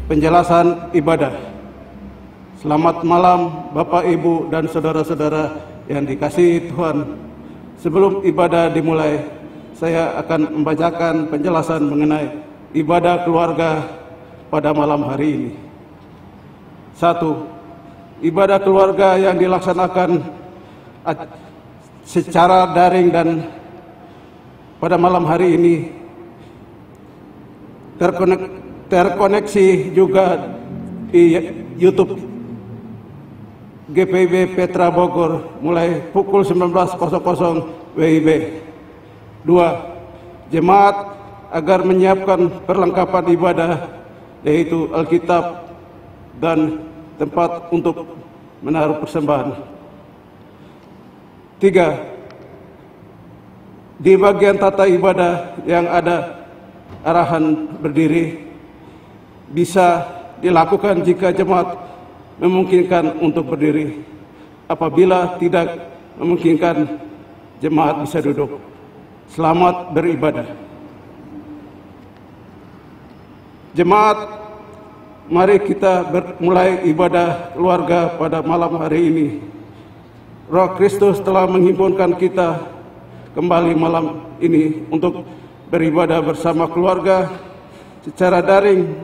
penjelasan ibadah. Selamat malam Bapak, Ibu, dan saudara-saudara yang dikasihi Tuhan. Sebelum ibadah dimulai, saya akan membacakan penjelasan mengenai ibadah keluarga pada malam hari ini. 1. Ibadah keluarga yang dilaksanakan secara daring dan pada malam hari ini terkoneksi juga di YouTube GPIB Petra Bogor mulai pukul 19.00 WIB. 2. Jemaat agar menyiapkan perlengkapan ibadah, yaitu Alkitab dan tempat untuk menaruh persembahan. 3. Di bagian tata ibadah yang ada arahan berdiri bisa dilakukan jika jemaat memungkinkan untuk berdiri. Apabila tidak memungkinkan, jemaat bisa duduk. Selamat beribadah. Jemaat, mari kita mulai ibadah keluarga pada malam hari ini. Roh Kristus telah menghimpunkan kita kembali malam ini untuk beribadah bersama keluarga secara daring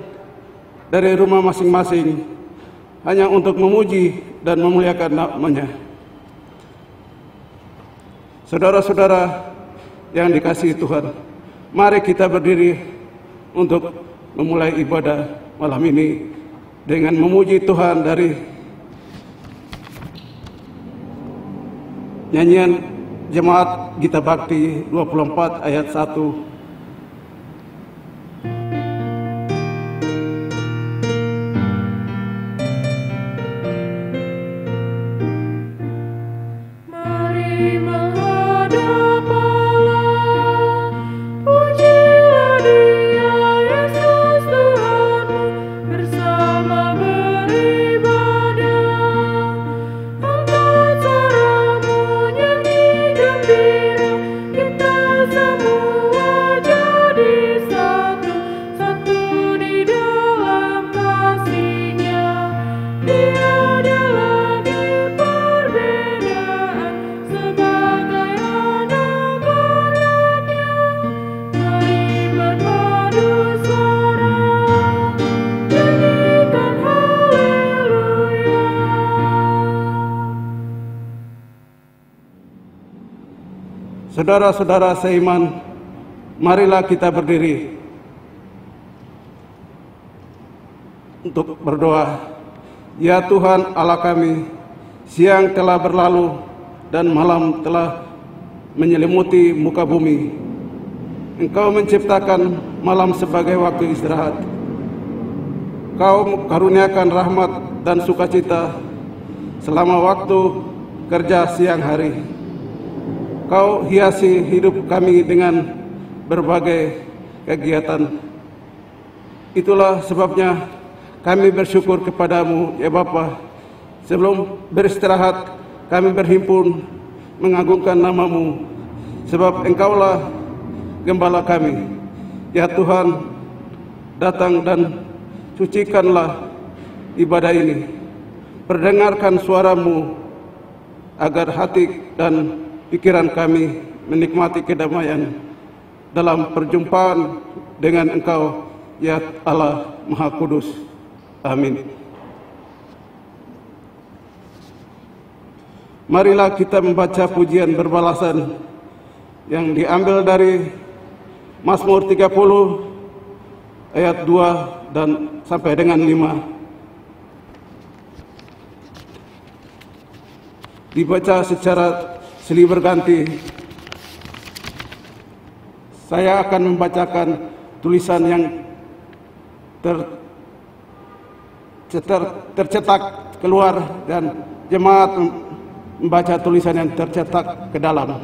dari rumah masing-masing, hanya untuk memuji dan memuliakan nama-Nya. Saudara-saudara yang dikasihi Tuhan, mari kita berdiri untuk memulai ibadah malam ini dengan memuji Tuhan dari nyanyian Jemaat Gita Bakti 24 ayat 1. Saudara-saudara seiman, marilah kita berdiri untuk berdoa. Ya Tuhan Allah kami, siang telah berlalu dan malam telah menyelimuti muka bumi. Engkau menciptakan malam sebagai waktu istirahat. Kau karuniakan rahmat dan sukacita selama waktu kerja siang hari. Kau hiasi hidup kami dengan berbagai kegiatan. Itulah sebabnya kami bersyukur kepadamu, ya Bapa. Sebelum beristirahat, kami berhimpun mengagungkan nama-Mu, sebab Engkaulah Gembala kami. Ya Tuhan, datang dan sucikanlah ibadah ini. Perdengarkan suara-Mu agar hati dan pikiran kami menikmati kedamaian dalam perjumpaan dengan Engkau, ya Allah Maha Kudus. Amin. Marilah kita membaca pujian berbalasan yang diambil dari Mazmur 30 ayat 2 dan sampai dengan 5. Dibaca secara silih berganti. Saya akan membacakan tulisan yang tercetak keluar dan jemaat membaca tulisan yang tercetak ke dalam.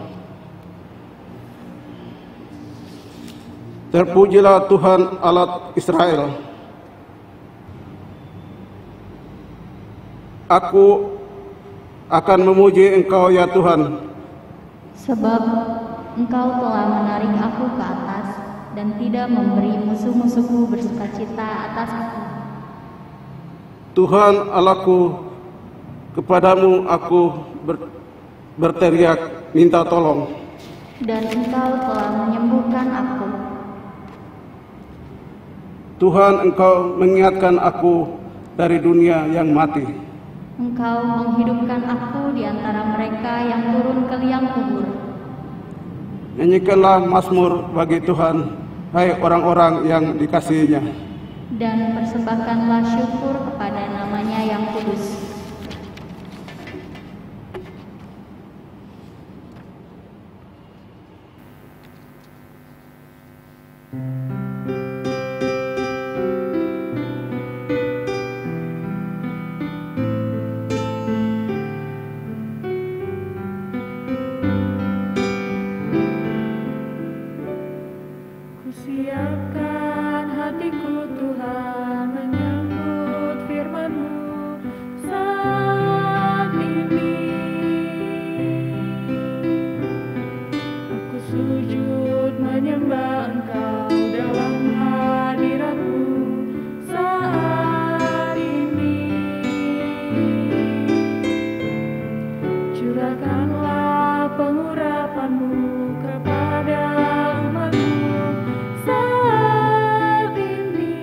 Terpujilah Tuhan Allah Israel. Aku akan memuji Engkau, ya Tuhan, sebab Engkau telah menarik aku ke atas dan tidak memberi musuh-musuhku bersukacita atas aku. Tuhan Allahku, kepadamu aku berteriak minta tolong. Dan Engkau telah menyembuhkan aku. Tuhan, Engkau mengingatkan aku dari dunia yang mati. Engkau menghidupkan aku di antara mereka yang turun ke liang kubur. Nyanyikanlah mazmur bagi Tuhan, hai orang-orang yang dikasihinya. Dan persembahkanlah syukur kepada nama-Nya yang kudus. Siapkan hatiku Tuhan menyambut firman-Mu saat ini. Aku sujud menyembah Engkau dalam hadirat-Mu saat ini. Curahkanlah pengurapan-Mu kepada umat-Mu saat ini.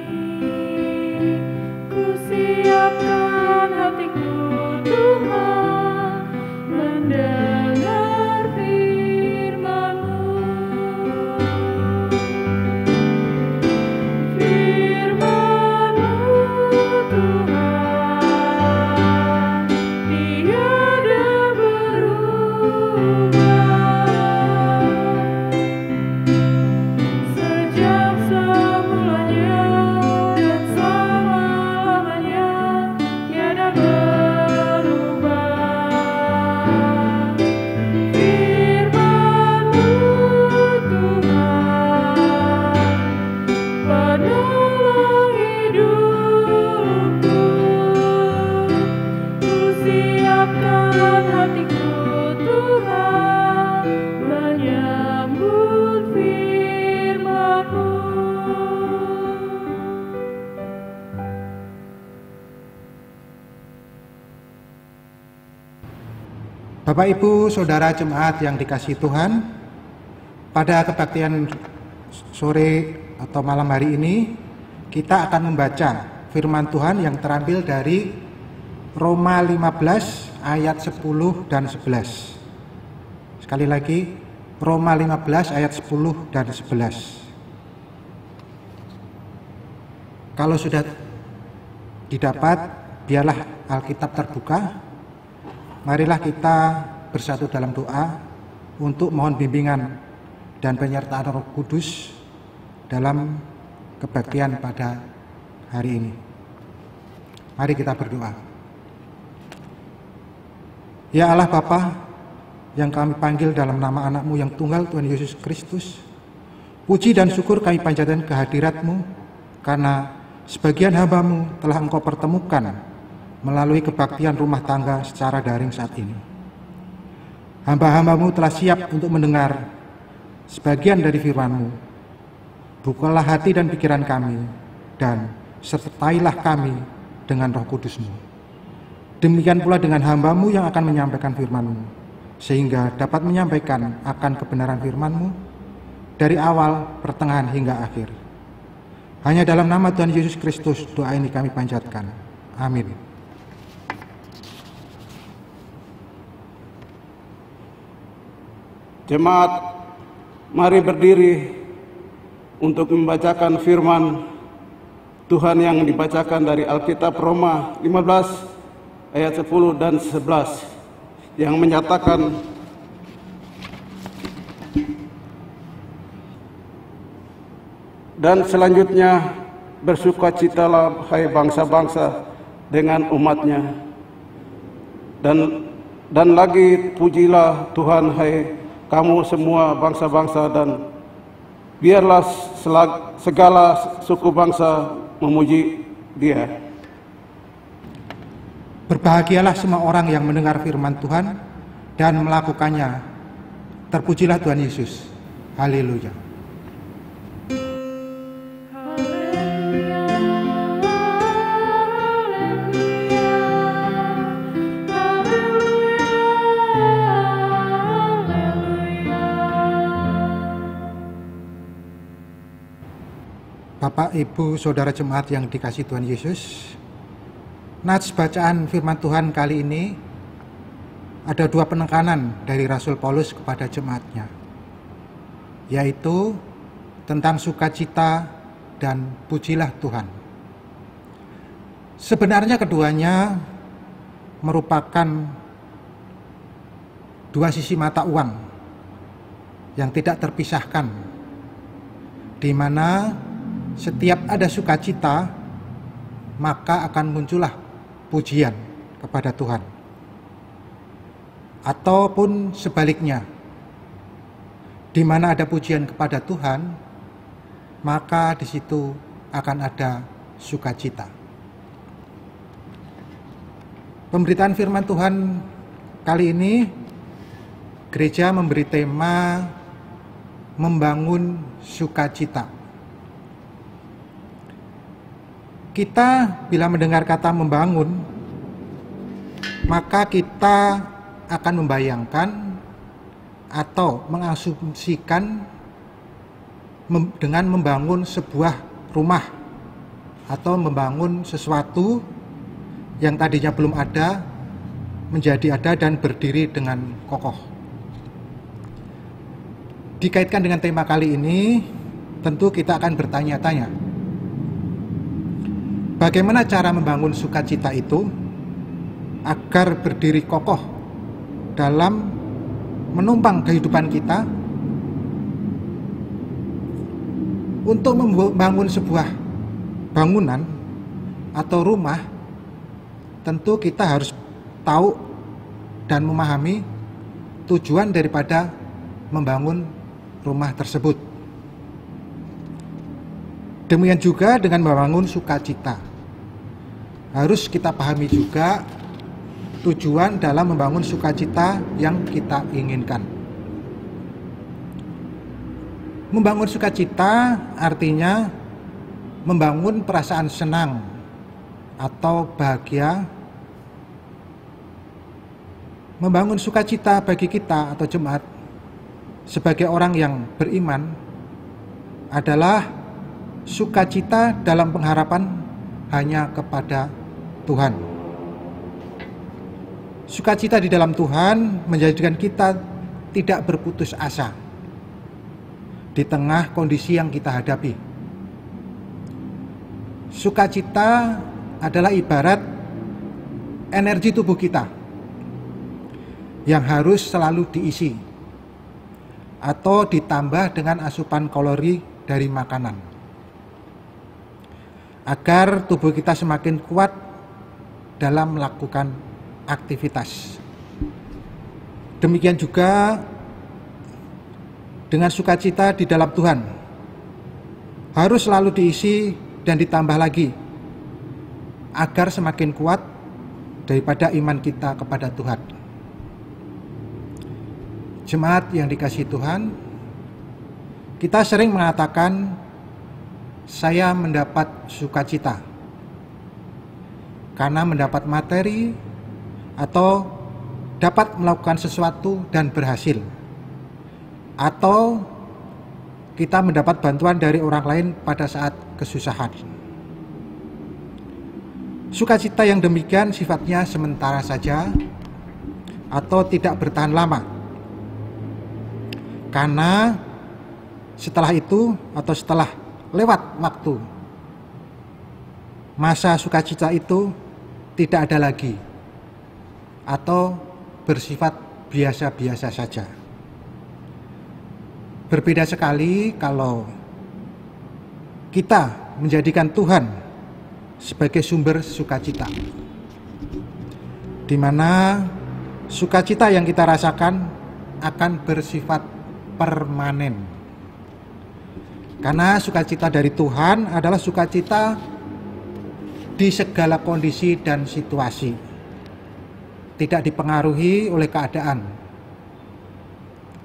Ku siapkan hatiku Tuhan mendengar firman-Mu. Firman-Mu Tuhan tiada berubah. Sejak semulanya dan selama-lamanya tiada berubah. Firman-Mu Tuhan penolong hidupku. Ku siapkan hatiku Tuhan menyambut firman-Mu. Bapak, Ibu, Saudara jemaat yang dikasihi Tuhan, pada kebaktian sore atau malam hari ini kita akan membaca firman Tuhan yang terambil dari Roma 15 ayat 10 dan 11. Sekali lagi, Roma 15 ayat 10 dan 11. Kalau sudah didapat, biarlah Alkitab terbuka. Marilah kita bersatu dalam doa untuk mohon bimbingan dan penyertaan Roh Kudus dalam kebaktian pada hari ini. Mari kita berdoa. Ya Allah Bapa, yang kami panggil dalam nama anak-Mu yang tunggal, Tuhan Yesus Kristus, puji dan syukur kami panjatkan kehadirat-Mu, karena sebagian hamba-Mu telah Engkau pertemukan melalui kebaktian rumah tangga secara daring saat ini. Hamba-hamba-Mu telah siap untuk mendengar sebagian dari firman-Mu. Bukalah hati dan pikiran kami, dan sertailah kami dengan Roh Kudus-Mu. Demikian pula dengan hamba-Mu yang akan menyampaikan firman-Mu, sehingga dapat menyampaikan akan kebenaran firman-Mu dari awal, pertengahan, hingga akhir. Hanya dalam nama Tuhan Yesus Kristus doa ini kami panjatkan. Amin. Jemaat, mari berdiri untuk membacakan firman Tuhan yang dibacakan dari Alkitab Roma 15 ayat 10 dan 11 yang menyatakan, dan selanjutnya bersukacitalah hai bangsa-bangsa dengan umatnya, dan lagi pujilah Tuhan hai kamu semua bangsa-bangsa, dan biarlah segala suku bangsa memuji Dia. Berbahagialah semua orang yang mendengar firman Tuhan dan melakukannya. Terpujilah Tuhan Yesus. Haleluya. Haleluya, haleluya. Bapak, Ibu, Saudara Jemaat yang dikasihi Tuhan Yesus, nats bacaan firman Tuhan kali ini ada dua penekanan dari Rasul Paulus kepada jemaatnya, yaitu tentang sukacita dan pujilah Tuhan. Sebenarnya keduanya merupakan dua sisi mata uang yang tidak terpisahkan, di mana setiap ada sukacita maka akan muncullah pujian kepada Tuhan, ataupun sebaliknya, di mana ada pujian kepada Tuhan maka di situ akan ada sukacita. Pemberitaan firman Tuhan kali ini gereja memberi tema membangun sukacita. Kita bila mendengar kata membangun, maka kita akan membayangkan atau mengasumsikan dengan membangun sebuah rumah atau membangun sesuatu yang tadinya belum ada menjadi ada dan berdiri dengan kokoh. Dikaitkan dengan tema kali ini, tentu kita akan bertanya-tanya, bagaimana cara membangun sukacita itu agar berdiri kokoh dalam menumpang kehidupan kita. Untuk membangun sebuah bangunan atau rumah, tentu kita harus tahu dan memahami tujuan daripada membangun rumah tersebut. Demikian juga dengan membangun sukacita. Harus kita pahami juga tujuan dalam membangun sukacita yang kita inginkan. Membangun sukacita artinya membangun perasaan senang atau bahagia. Membangun sukacita bagi kita atau jemaat sebagai orang yang beriman adalah sukacita dalam pengharapan hanya kepada Tuhan. Sukacita di dalam Tuhan menjadikan kita tidak berputus asa di tengah kondisi yang kita hadapi. Sukacita adalah ibarat energi tubuh kita yang harus selalu diisi atau ditambah dengan asupan kalori dari makanan, agar tubuh kita semakin kuat dalam melakukan aktivitas. Demikian juga dengan sukacita di dalam Tuhan, harus selalu diisi dan ditambah lagi agar semakin kuat daripada iman kita kepada Tuhan. Jemaat yang dikasihi Tuhan, kita sering mengatakan saya mendapat sukacita karena mendapat materi atau dapat melakukan sesuatu dan berhasil, atau kita mendapat bantuan dari orang lain pada saat kesusahan. Sukacita yang demikian sifatnya sementara saja atau tidak bertahan lama, karena setelah itu atau setelah lewat waktu, masa sukacita itu tidak ada lagi atau bersifat biasa-biasa saja. Berbeda sekali kalau kita menjadikan Tuhan sebagai sumber sukacita, di mana sukacita yang kita rasakan akan bersifat permanen. Karena sukacita dari Tuhan adalah sukacita di segala kondisi dan situasi, tidak dipengaruhi oleh keadaan,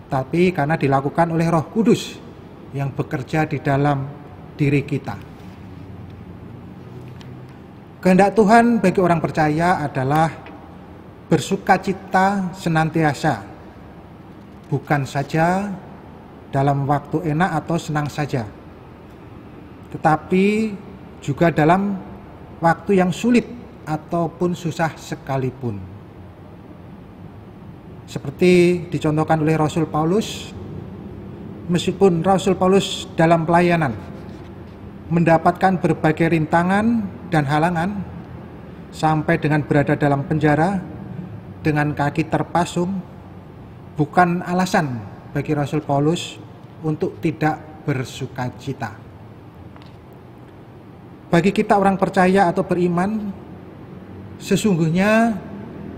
tapi karena dilakukan oleh Roh Kudus yang bekerja di dalam diri kita. Kehendak Tuhan bagi orang percaya adalah bersukacita senantiasa, bukan saja dalam waktu enak atau senang saja, tetapi juga dalam waktu yang sulit ataupun susah sekalipun. Seperti dicontohkan oleh Rasul Paulus, meskipun Rasul Paulus dalam pelayanan mendapatkan berbagai rintangan dan halangan, sampai dengan berada dalam penjara dengan kaki terpasung, bukan alasan bagi Rasul Paulus untuk tidak bersukacita. Bagi kita orang percaya atau beriman, sesungguhnya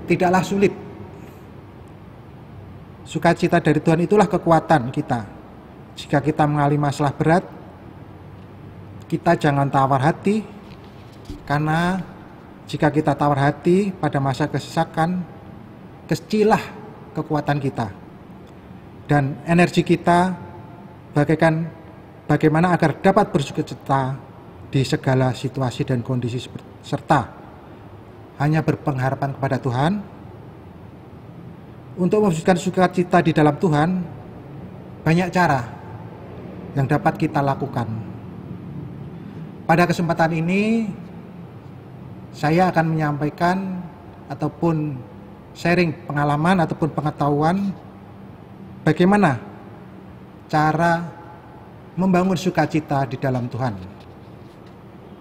tidaklah sulit. Sukacita dari Tuhan itulah kekuatan kita. Jika kita mengalami masalah berat, kita jangan tawar hati, karena jika kita tawar hati pada masa kesesakan, kecilah kekuatan kita dan energi kita bagaimana agar dapat bersukacita di segala situasi dan kondisi, serta hanya berpengharapan kepada Tuhan. Untuk mewujudkan sukacita di dalam Tuhan, banyak cara yang dapat kita lakukan. Pada kesempatan ini, saya akan menyampaikan ataupun sharing pengalaman ataupun pengetahuan bagaimana cara membangun sukacita di dalam Tuhan.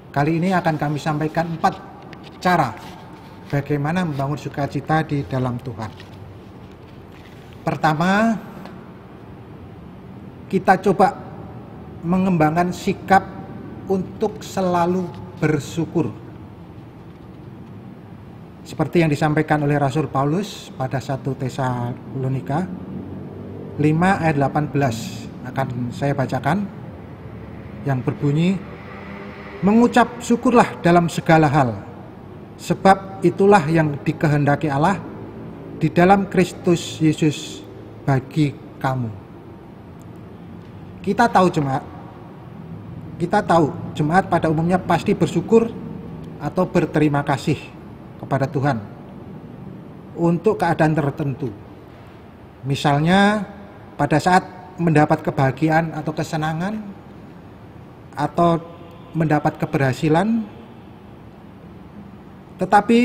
Kali ini akan kami sampaikan 4 cara bagaimana membangun sukacita di dalam Tuhan. Pertama, kita coba mengembangkan sikap untuk selalu bersyukur. Seperti yang disampaikan oleh Rasul Paulus pada 1 Tesalonika 5 ayat 18, akan saya bacakan, yang berbunyi, mengucap syukurlah dalam segala hal, sebab itulah yang dikehendaki Allah di dalam Kristus Yesus bagi kamu. Kita tahu jemaat pada umumnya pasti bersyukur atau berterima kasih kepada Tuhan untuk keadaan tertentu. Misalnya pada saat mendapat kebahagiaan atau kesenangan, atau mendapat keberhasilan. Tetapi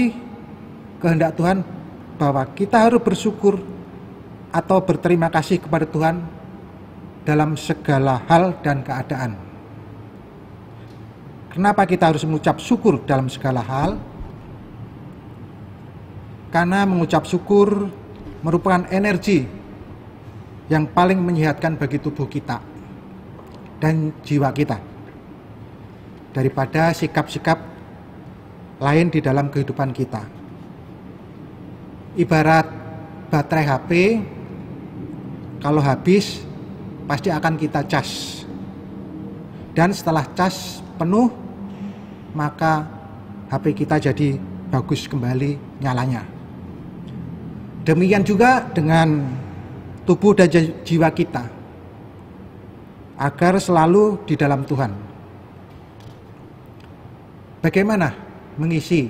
kehendak Tuhan bahwa kita harus bersyukur atau berterima kasih kepada Tuhan dalam segala hal dan keadaan. Kenapa kita harus mengucap syukur dalam segala hal? Karena mengucap syukur merupakan energi yang paling menyehatkan bagi tubuh kita dan jiwa kita daripada sikap-sikap lain di dalam kehidupan kita. Ibarat baterai HP, kalau habis pasti akan kita cas, dan setelah cas penuh maka HP kita jadi bagus kembali nyalanya. Demikian juga dengan tubuh dan jiwa kita, agar selalu di dalam Tuhan. Bagaimana mengisi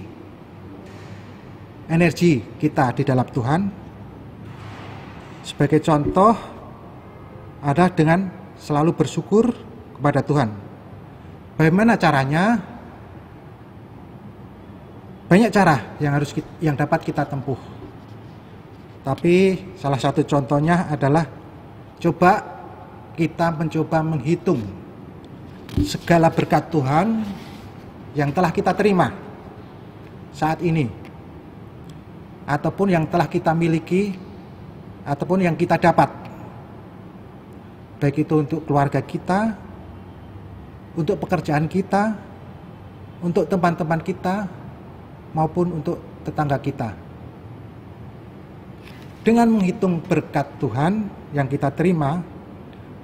energi kita di dalam Tuhan? Sebagai contoh adalah dengan selalu bersyukur kepada Tuhan. Bagaimana caranya? Banyak cara yang dapat kita tempuh. Tapi salah satu contohnya adalah kita mencoba menghitung segala berkat Tuhan yang telah kita terima saat ini, ataupun yang telah kita miliki, ataupun yang kita dapat, baik itu untuk keluarga kita, untuk pekerjaan kita, untuk teman-teman kita, maupun untuk tetangga kita. Dengan menghitung berkat Tuhan yang kita terima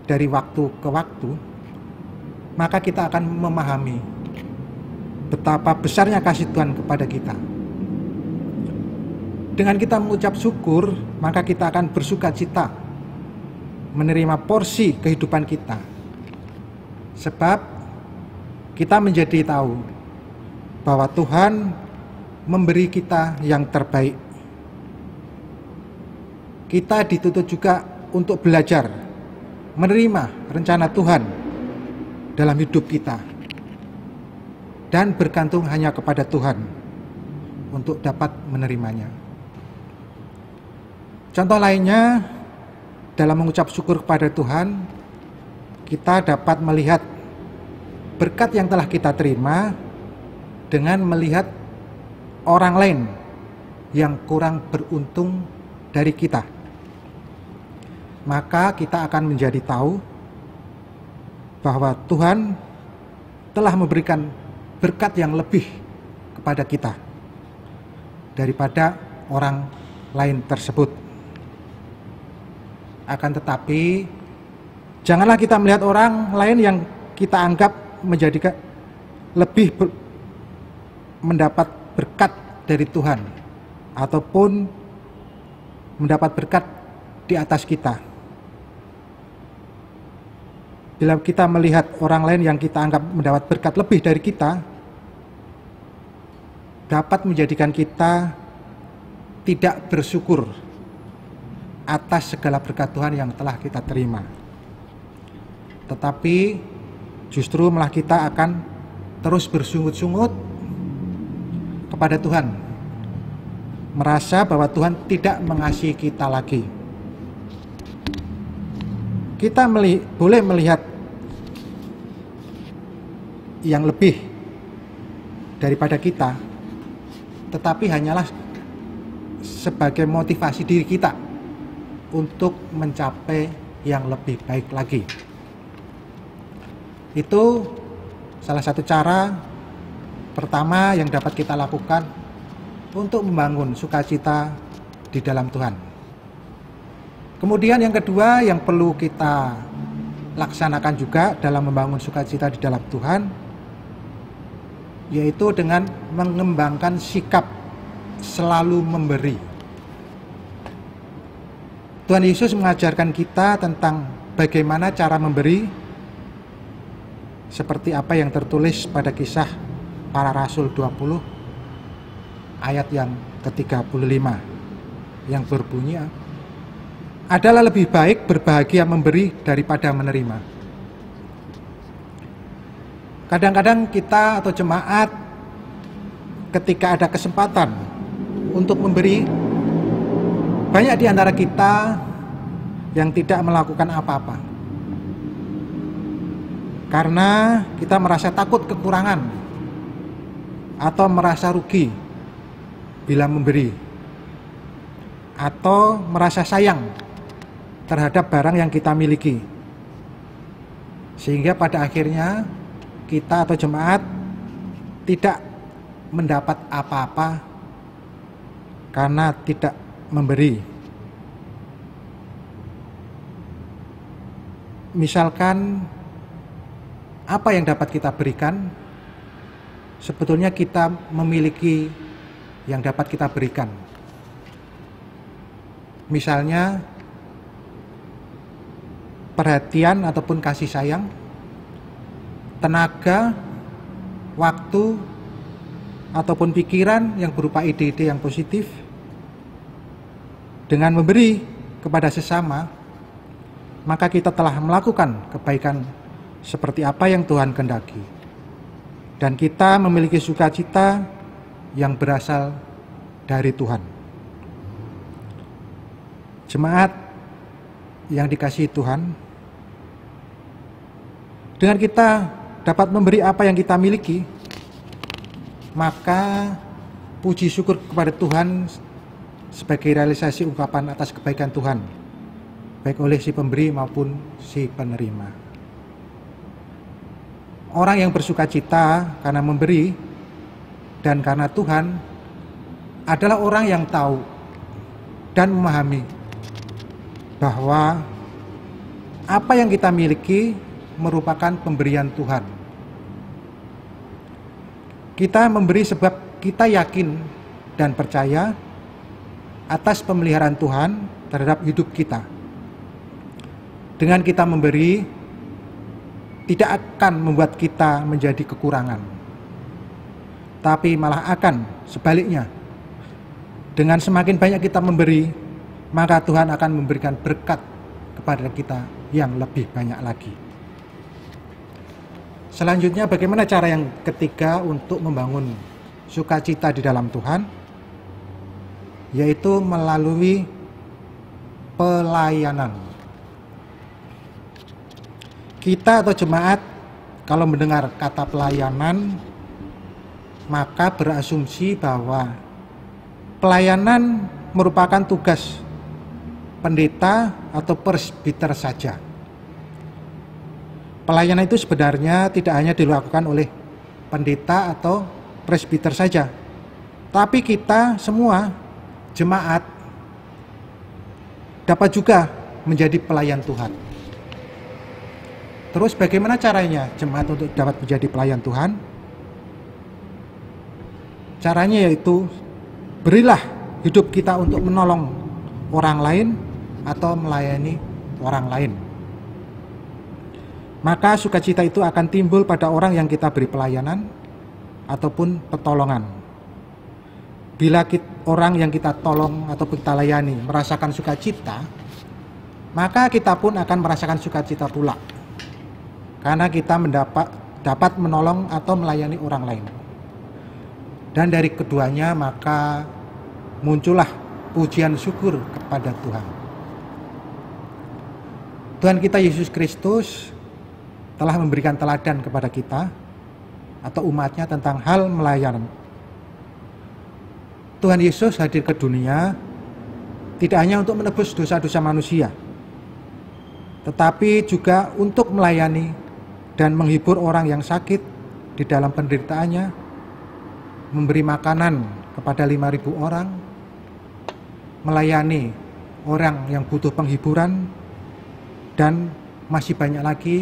dari waktu ke waktu, maka kita akan memahami betapa besarnya kasih Tuhan kepada kita. Dengan kita mengucap syukur, maka kita akan bersukacita menerima porsi kehidupan kita. Sebab kita menjadi tahu bahwa Tuhan memberi kita yang terbaik. Kita dituntut juga untuk belajar menerima rencana Tuhan dalam hidup kita. dan bergantung hanya kepada Tuhan untuk dapat menerimanya. Contoh lainnya, dalam mengucap syukur kepada Tuhan, kita dapat melihat berkat yang telah kita terima dengan melihat orang lain yang kurang beruntung dari kita. Maka kita akan menjadi tahu bahwa Tuhan telah memberikan berkat yang lebih kepada kita daripada orang lain tersebut. Akan tetapi, janganlah kita melihat orang lain yang kita anggap menjadi lebih mendapat berkat dari Tuhan ataupun mendapat berkat di atas kita. Bila kita melihat orang lain yang kita anggap mendapat berkat lebih dari kita, dapat menjadikan kita tidak bersyukur atas segala berkat Tuhan yang telah kita terima. Tetapi justru malah kita akan terus bersungut-sungut kepada Tuhan, merasa bahwa Tuhan tidak mengasihi kita lagi. Kita boleh melihat yang lebih daripada kita, tetapi hanyalah sebagai motivasi diri kita untuk mencapai yang lebih baik lagi. Itu salah satu cara pertama yang dapat kita lakukan untuk membangun sukacita di dalam Tuhan. Kemudian yang kedua yang perlu kita laksanakan juga dalam membangun sukacita di dalam Tuhan, yaitu dengan mengembangkan sikap selalu memberi. Tuhan Yesus mengajarkan kita tentang bagaimana cara memberi, seperti apa yang tertulis pada Kisah Para Rasul 20 ayat yang ke-35 yang berbunyi, adalah lebih baik berbahagia memberi daripada menerima. Kadang-kadang kita atau jemaat ketika ada kesempatan untuk memberi, banyak di antara kita yang tidak melakukan apa-apa karena kita merasa takut kekurangan atau merasa rugi bila memberi, atau merasa sayang terhadap barang yang kita miliki, sehingga pada akhirnya kita atau jemaat tidak mendapat apa-apa karena tidak memberi. Misalkan apa yang dapat kita berikan, sebetulnya kita memiliki yang dapat kita berikan. Misalnya perhatian ataupun kasih sayang, tenaga, waktu, ataupun pikiran yang berupa ide-ide yang positif. Dengan memberi kepada sesama, maka kita telah melakukan kebaikan seperti apa yang Tuhan kehendaki. Dan kita memiliki sukacita yang berasal dari Tuhan. Jemaat yang dikasihi Tuhan, dengan kita dapat memberi apa yang kita miliki, maka puji syukur kepada Tuhan sebagai realisasi ungkapan atas kebaikan Tuhan, baik oleh si pemberi maupun si penerima. Orang yang bersukacita karena memberi dan karena Tuhan adalah orang yang tahu dan memahami bahwa apa yang kita miliki merupakan pemberian Tuhan. Kita memberi sebab kita yakin dan percaya atas pemeliharaan Tuhan terhadap hidup kita. Dengan kita memberi, tidak akan membuat kita menjadi kekurangan, tapi malah akan sebaliknya. Dengan semakin banyak kita memberi, maka Tuhan akan memberikan berkat kepada kita yang lebih banyak lagi. Selanjutnya, bagaimana cara yang ketiga untuk membangun sukacita di dalam Tuhan? Yaitu melalui pelayanan. Kita atau jemaat kalau mendengar kata pelayanan, maka berasumsi bahwa pelayanan merupakan tugas pendeta atau presbiter saja. Pelayanan itu sebenarnya tidak hanya dilakukan oleh pendeta atau presbiter saja, tapi kita semua jemaat dapat juga menjadi pelayan Tuhan. Terus bagaimana caranya jemaat untuk dapat menjadi pelayan Tuhan? Caranya yaitu berilah hidup kita untuk menolong orang lain atau melayani orang lain. Maka sukacita itu akan timbul pada orang yang kita beri pelayanan ataupun pertolongan. Bila orang yang kita tolong atau kita layani merasakan sukacita, maka kita pun akan merasakan sukacita pula. Karena kita dapat menolong atau melayani orang lain. Dan dari keduanya maka muncullah pujian syukur kepada Tuhan. Tuhan kita Yesus Kristus telah memberikan teladan kepada kita atau umatnya tentang hal melayani. Tuhan Yesus hadir ke dunia tidak hanya untuk menebus dosa-dosa manusia, tetapi juga untuk melayani dan menghibur orang yang sakit di dalam penderitaannya, memberi makanan kepada 5.000 orang, melayani orang yang butuh penghiburan, dan masih banyak lagi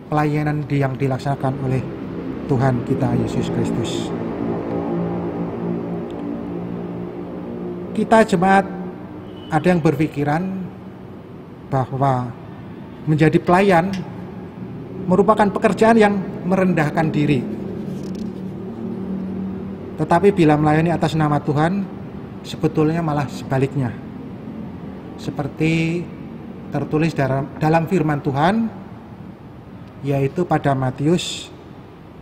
pelayanan yang dilaksanakan oleh Tuhan kita Yesus Kristus. Kita jemaat ada yang berpikiran bahwa menjadi pelayan merupakan pekerjaan yang merendahkan diri. Tetapi bila melayani atas nama Tuhan, sebetulnya malah sebaliknya. Seperti tertulis dalam firman Tuhan, yaitu pada Matius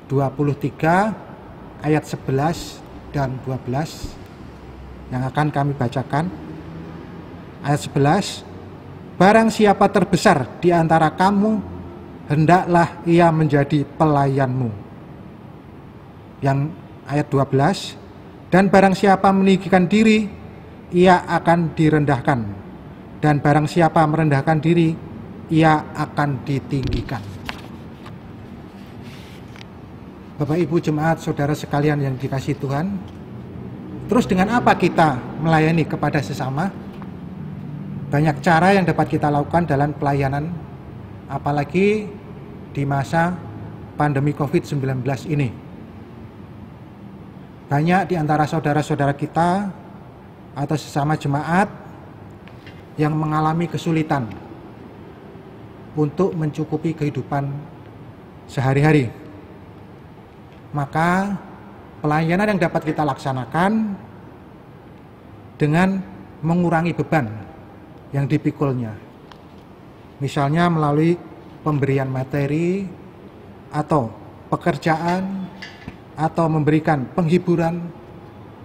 23 ayat 11 dan 12 yang akan kami bacakan. Ayat 11, barang siapa terbesar di antara kamu, hendaklah ia menjadi pelayanmu. Yang ayat 12, dan barang siapa meninggikan diri, ia akan direndahkan, dan barang siapa merendahkan diri, ia akan ditinggikan. Bapak Ibu jemaat, saudara sekalian yang dikasihi Tuhan, terus dengan apa kita melayani kepada sesama? Banyak cara yang dapat kita lakukan dalam pelayanan, apalagi di masa pandemi COVID-19 ini. Banyak di antara saudara-saudara kita atau sesama jemaat yang mengalami kesulitan untuk mencukupi kehidupan sehari-hari. Maka pelayanan yang dapat kita laksanakan dengan mengurangi beban yang dipikulnya. Misalnya melalui pemberian materi atau pekerjaan atau memberikan penghiburan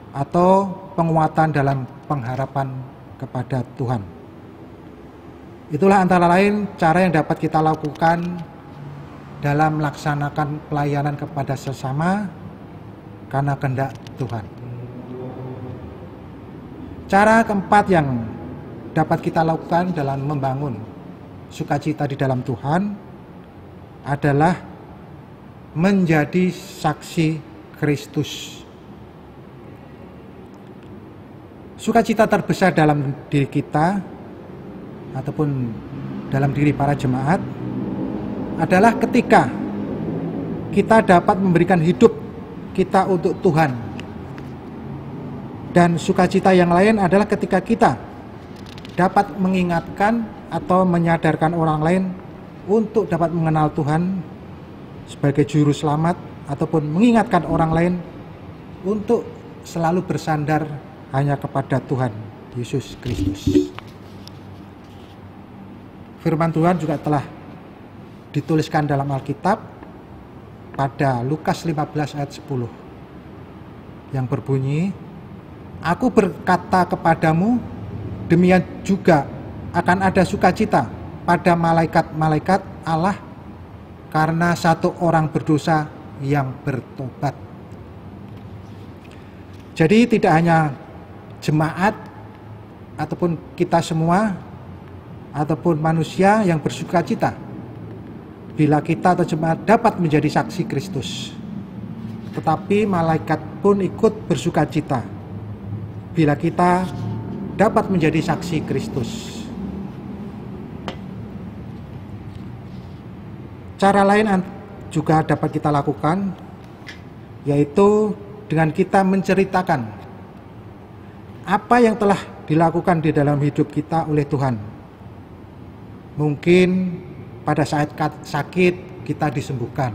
atau penguatan dalam pengharapan kepada Tuhan. Itulah antara lain cara yang dapat kita lakukan dalam melaksanakan pelayanan kepada sesama karena kehendak Tuhan. Cara keempat yang dapat kita lakukan dalam membangun sukacita di dalam Tuhan adalah menjadi saksi Kristus. Sukacita terbesar dalam diri kita ataupun dalam diri para jemaat adalah ketika kita dapat memberikan hidup kita untuk Tuhan. Dan sukacita yang lain adalah ketika kita dapat mengingatkan atau menyadarkan orang lain untuk dapat mengenal Tuhan sebagai juru selamat, ataupun mengingatkan orang lain untuk selalu bersandar hanya kepada Tuhan Yesus Kristus. Firman Tuhan juga telah dituliskan dalam Alkitab pada Lukas 15 ayat 10 yang berbunyi, "Aku berkata kepadamu, demikian juga akan ada sukacita pada malaikat-malaikat Allah karena satu orang berdosa yang bertobat." Jadi tidak hanya jemaat ataupun kita semua ataupun manusia yang bersukacita bila kita atau jemaat dapat menjadi saksi Kristus, tetapi malaikat pun ikut bersukacita bila kita dapat menjadi saksi Kristus. Cara lain juga dapat kita lakukan, yaitu dengan kita menceritakan apa yang telah dilakukan di dalam hidup kita oleh Tuhan. Mungkin pada saat sakit kita disembuhkan,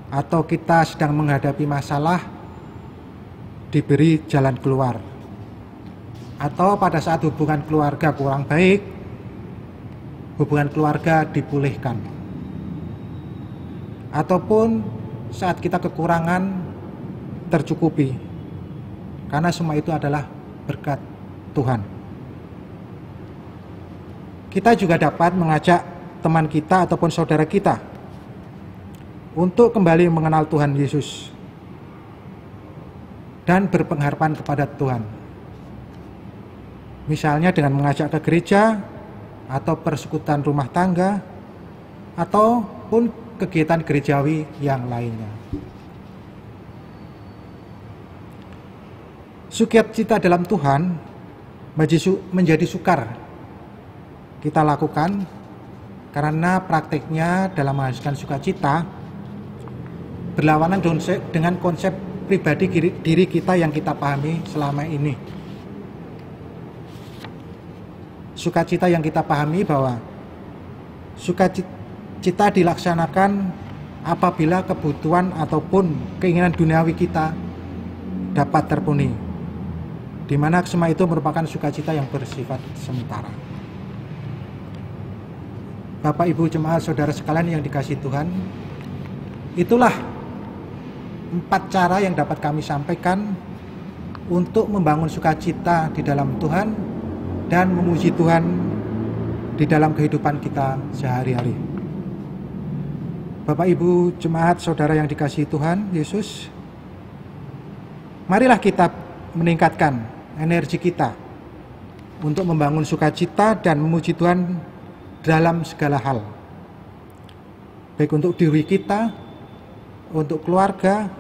atau kita sedang menghadapi masalah diberi jalan keluar, atau pada saat hubungan keluarga kurang baik, hubungan keluarga dipulihkan, ataupun saat kita kekurangan tercukupi, karena semua itu adalah berkat Tuhan. Kita juga dapat mengajak teman kita ataupun saudara kita untuk kembali mengenal Tuhan Yesus dan berpengharapan kepada Tuhan. Misalnya dengan mengajak ke gereja atau persekutuan rumah tangga ataupun kegiatan gerejawi yang lainnya. Sukacita dalam Tuhan menjadi sukar kita lakukan karena prakteknya dalam menghasilkan sukacita berlawanan dengan konsep pribadi diri kita yang kita pahami selama ini. Sukacita yang kita pahami bahwa sukacita dilaksanakan apabila kebutuhan ataupun keinginan duniawi kita dapat terpenuhi, di mana semua itu merupakan sukacita yang bersifat sementara. Bapak, Ibu, jemaat, saudara sekalian yang dikasihi Tuhan, itulah 4 cara yang dapat kami sampaikan untuk membangun sukacita di dalam Tuhan dan memuji Tuhan di dalam kehidupan kita sehari-hari. Bapak, Ibu, jemaat, saudara yang dikasihi Tuhan Yesus, marilah kita meningkatkan energi kita untuk membangun sukacita dan memuji Tuhan dalam segala hal, baik untuk diri kita, untuk keluarga,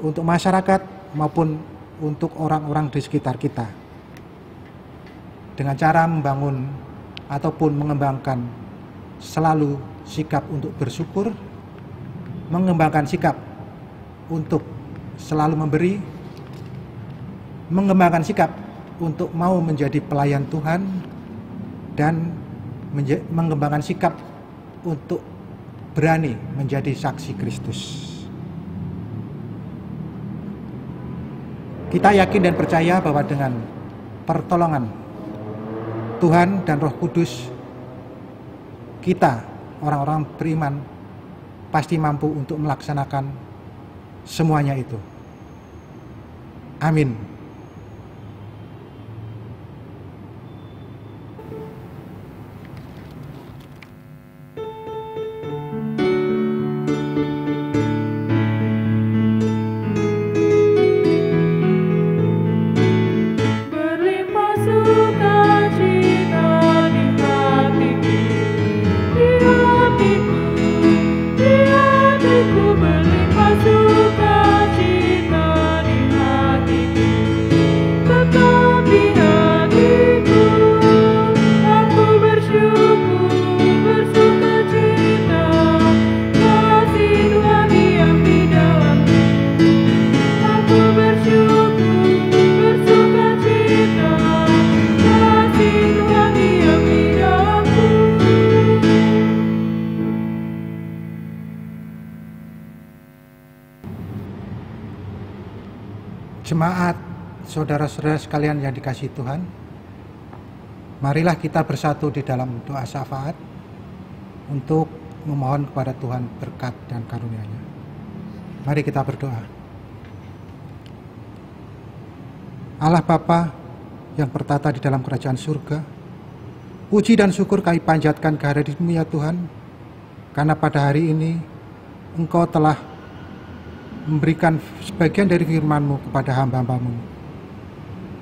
untuk masyarakat, maupun untuk orang-orang di sekitar kita, dengan cara membangun ataupun mengembangkan selalu sikap untuk bersyukur, mengembangkan sikap untuk selalu memberi, mengembangkan sikap untuk mau menjadi pelayan Tuhan, dan mengembangkan sikap untuk berani menjadi saksi Kristus. Kita yakin dan percaya bahwa dengan pertolongan Tuhan dan Roh Kudus, kita orang-orang beriman pasti mampu untuk melaksanakan semuanya itu. Amin. Jemaat, saudara-saudara sekalian yang dikasihi Tuhan, marilah kita bersatu di dalam doa syafaat untuk memohon kepada Tuhan berkat dan karunia-Nya. Mari kita berdoa. Allah Bapa yang bertata di dalam kerajaan surga, puji dan syukur kami panjatkan kehadirat-Mu ya Tuhan, karena pada hari ini Engkau telah memberikan sebagian dari firman-Mu kepada hamba-hamba-Mu.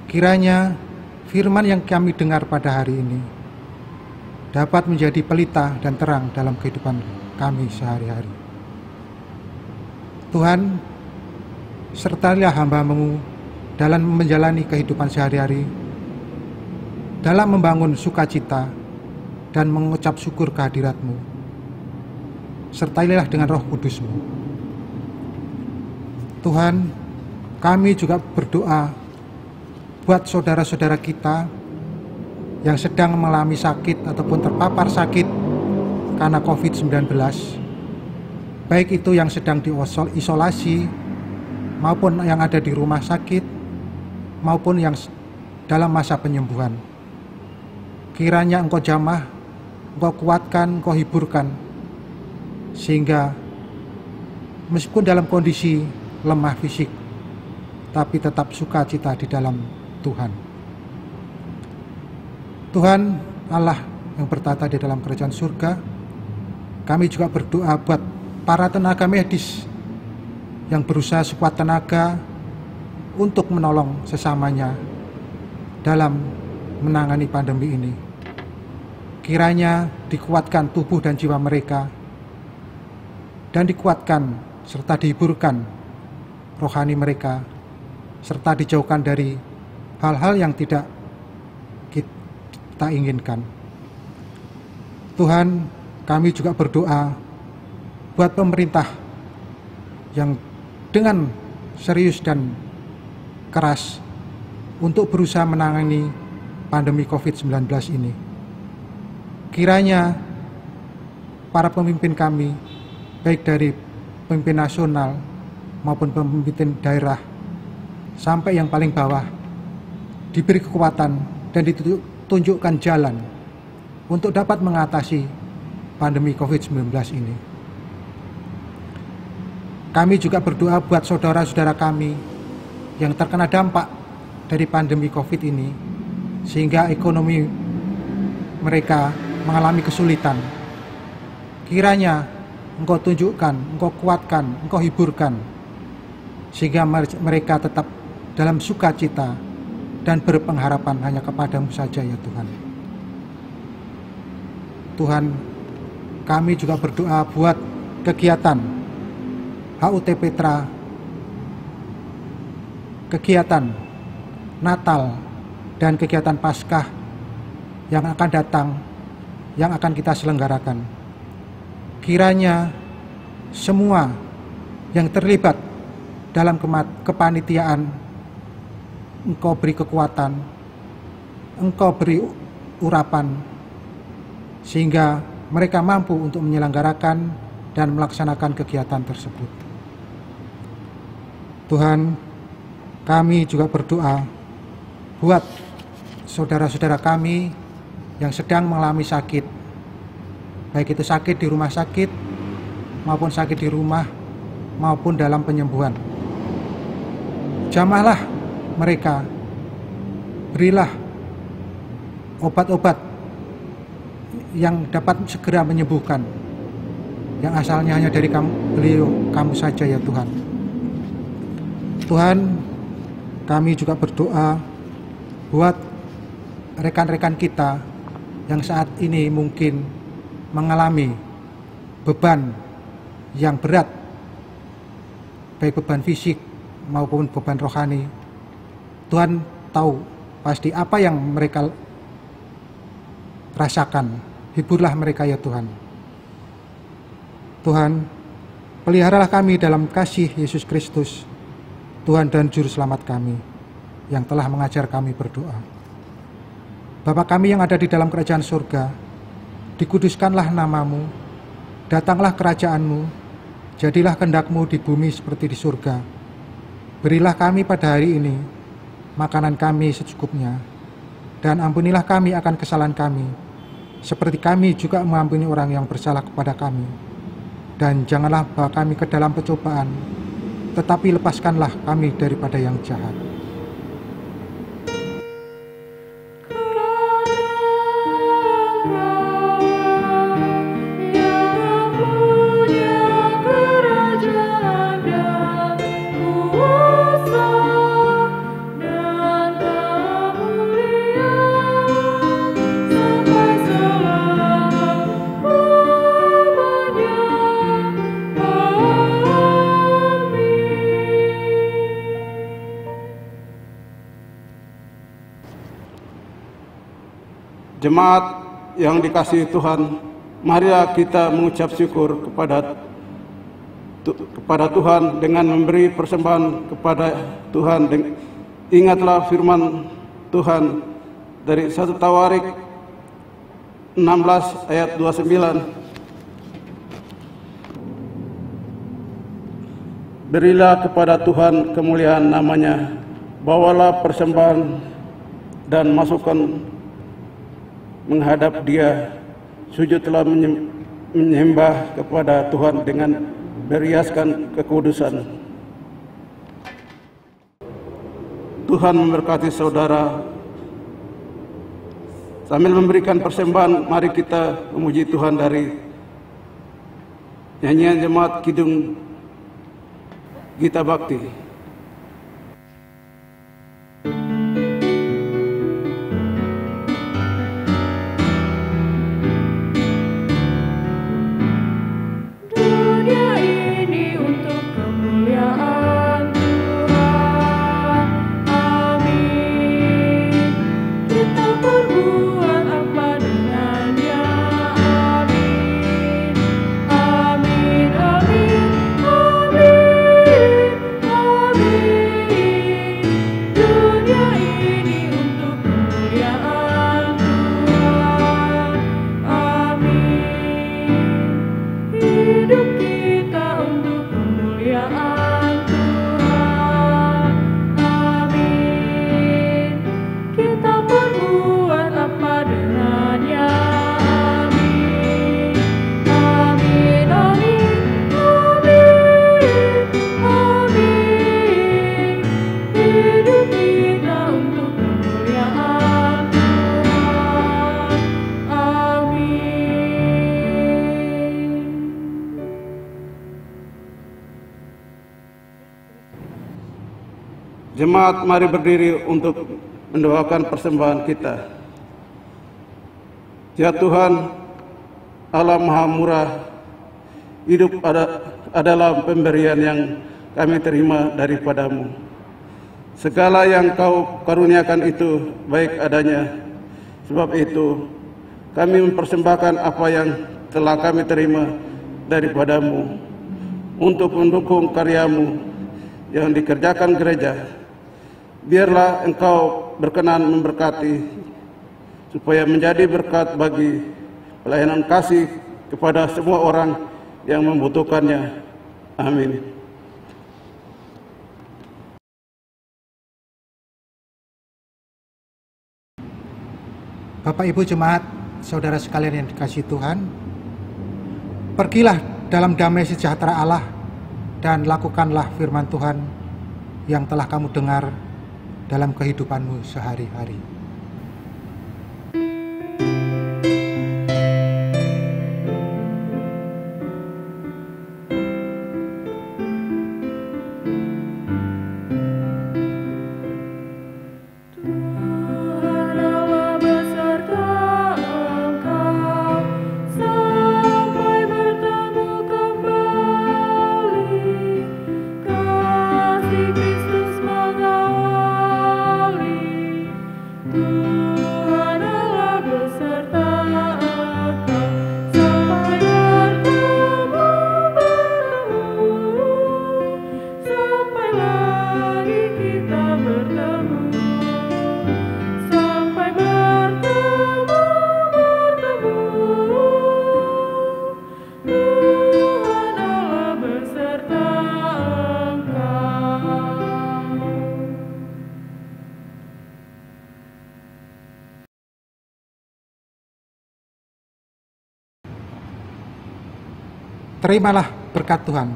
Kiranya firman yang kami dengar pada hari ini dapat menjadi pelita dan terang dalam kehidupan kami sehari-hari. Tuhan, sertailah hamba-Mu dalam menjalani kehidupan sehari-hari, dalam membangun sukacita dan mengucap syukur kehadirat-Mu. Sertailah dengan Roh Kudus-Mu. Tuhan, kami juga berdoa buat saudara-saudara kita yang sedang mengalami sakit ataupun terpapar sakit karena COVID-19, baik itu yang sedang diisolasi maupun yang ada di rumah sakit maupun yang dalam masa penyembuhan. Kiranya Engkau jamah, Engkau kuatkan, Engkau hiburkan, sehingga meskipun dalam kondisi lemah fisik, tapi tetap sukacita di dalam Tuhan. Tuhan Allah yang bertata di dalam kerajaan surga, kami juga berdoa buat para tenaga medis yang berusaha sekuat tenaga untuk menolong sesamanya dalam menangani pandemi ini. Kiranya dikuatkan tubuh dan jiwa mereka, dan dikuatkan serta dihiburkan rohani mereka, serta dijauhkan dari hal-hal yang tidak kita inginkan. Tuhan, kami juga berdoa buat pemerintah yang dengan serius dan keras untuk berusaha menangani pandemi COVID-19 ini. Kiranya para pemimpin kami, baik dari pemimpin nasional maupun pemimpin daerah sampai yang paling bawah, diberi kekuatan dan ditunjukkan jalan untuk dapat mengatasi pandemi COVID-19 ini. Kami juga berdoa buat saudara-saudara kami yang terkena dampak dari pandemi COVID ini, sehingga ekonomi mereka mengalami kesulitan. Kiranya Engkau tunjukkan, Engkau kuatkan, Engkau hiburkan, sehingga mereka tetap dalam sukacita dan berpengharapan hanya kepada-Mu saja ya Tuhan. Tuhan, kami juga berdoa buat kegiatan HUT Petra, kegiatan Natal dan kegiatan Paskah yang akan datang, yang akan kita selenggarakan. Kiranya semua yang terlibat dalam kepanitiaan, Engkau beri kekuatan, Engkau beri urapan, sehingga mereka mampu untuk menyelenggarakan dan melaksanakan kegiatan tersebut. Tuhan, kami juga berdoa buat saudara-saudara kami yang sedang mengalami sakit, baik itu sakit di rumah sakit maupun sakit di rumah maupun dalam penyembuhan. Jamahlah mereka, berilah obat-obat yang dapat segera menyembuhkan, yang asalnya hanya dari kamu saja ya Tuhan. Tuhan, kami juga berdoa buat rekan-rekan kita yang saat ini mungkin mengalami beban yang berat, baik beban fisik maupun beban rohani. Tuhan tahu pasti apa yang mereka rasakan. Hiburlah mereka ya Tuhan. Tuhan, peliharalah kami dalam kasih Yesus Kristus, Tuhan dan Juru Selamat kami, yang telah mengajar kami berdoa. Bapa kami yang ada di dalam kerajaan surga, dikuduskanlah nama-Mu, datanglah kerajaan-Mu, jadilah kehendak-Mu di bumi seperti di surga. Berilah kami pada hari ini makanan kami secukupnya, dan ampunilah kami akan kesalahan kami, seperti kami juga mengampuni orang yang bersalah kepada kami. Dan janganlah bawa kami ke dalam pencobaan, tetapi lepaskanlah kami daripada yang jahat. Jemaat yang dikasihi Tuhan, marilah kita mengucap syukur kepada Tuhan dengan memberi persembahan kepada Tuhan. Ingatlah firman Tuhan dari 1 Tawarik 16 ayat 29. Berilah kepada Tuhan kemuliaan namanya, bawalah persembahan dan masukkan menghadap Dia, sujudlah menyembah kepada Tuhan dengan beriaskan kekudusan. Tuhan memberkati saudara. Sambil memberikan persembahan, mari kita memuji Tuhan dari nyanyian jemaat Kidung Gita Bakti. Jemaat, mari berdiri untuk mendoakan persembahan kita. Ya Tuhan, Allah Maha Murah, hidup adalah pemberian yang kami terima daripadamu. Segala yang Kau karuniakan itu baik adanya. Sebab itu, kami mempersembahkan apa yang telah kami terima daripadamu untuk mendukung karyamu yang dikerjakan gereja. Biarlah Engkau berkenan memberkati, supaya menjadi berkat bagi pelayanan kasih kepada semua orang yang membutuhkannya. Amin. Bapak Ibu Jemaat, saudara sekalian yang dikasihi Tuhan, pergilah dalam damai sejahtera Allah dan lakukanlah firman Tuhan yang telah kamu dengar dalam kehidupanmu sehari-hari. terimalah berkat Tuhan.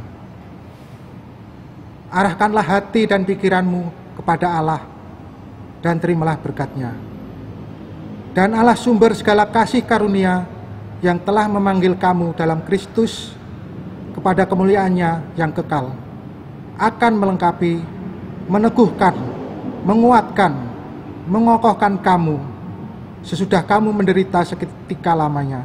Arahkanlah hati dan pikiranmu kepada Allah dan terimalah berkat-Nya. Dan Allah sumber segala kasih karunia yang telah memanggil kamu dalam Kristus kepada kemuliaan-Nya yang kekal, akan melengkapi, meneguhkan, menguatkan, mengokohkan kamu sesudah kamu menderita seketika lamanya.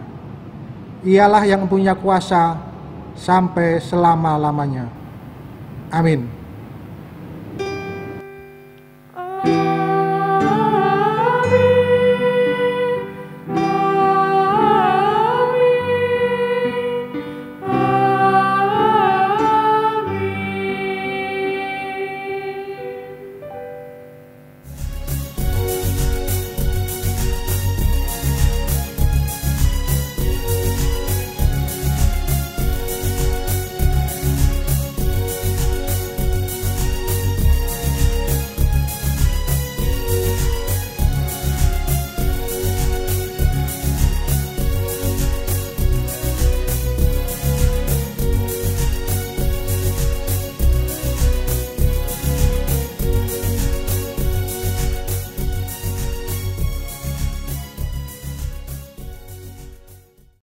Ialah yang mempunyai kuasa sampai selama-lamanya. Amin.